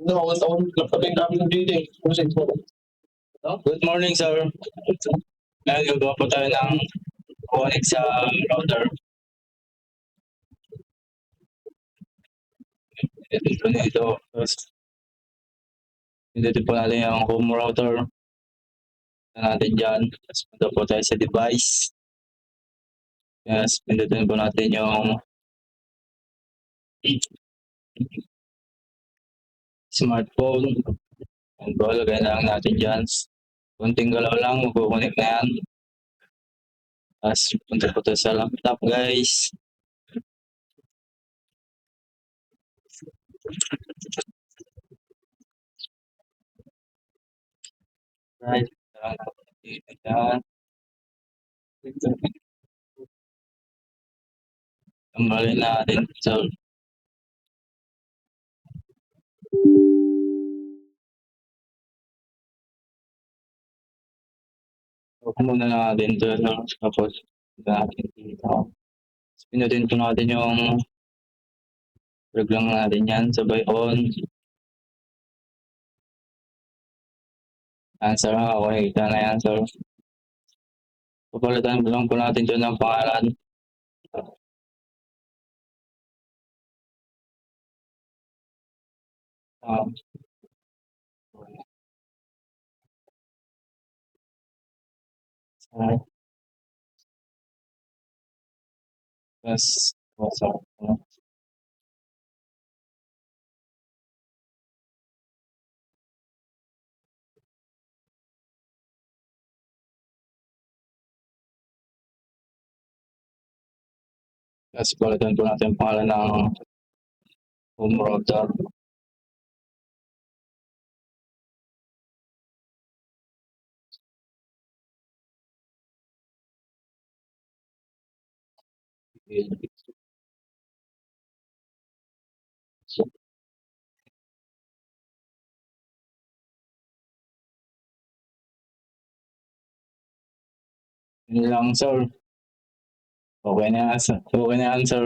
Good morning, sir. Ngayon, gagawa po tayo ng connect sa router. Ito nito. Tapos, pindutin po natin yung home router na natin dyan. Tapos, punta po tayo sa device. Yes, pindutin po natin yung smartphone. Ang po, lagay na lang natin dyan. Kunting galaw lang, mag-connect na yan. Tapos, punta po tayo sa laptop, guys. Right. Yan. Tanggalin natin. So, off muna natin ito. Tapos, natin dito. Pinutin po natin yung plug lang natin yan. Sabay on. Answer na ako. Kita na yan, sir. Papalitan lang po natin ito ng pangalan. Yes. What's up? Yes, palitan po natin yung pangalan ng home router. Yun lang, sir. Okay na yan, sir.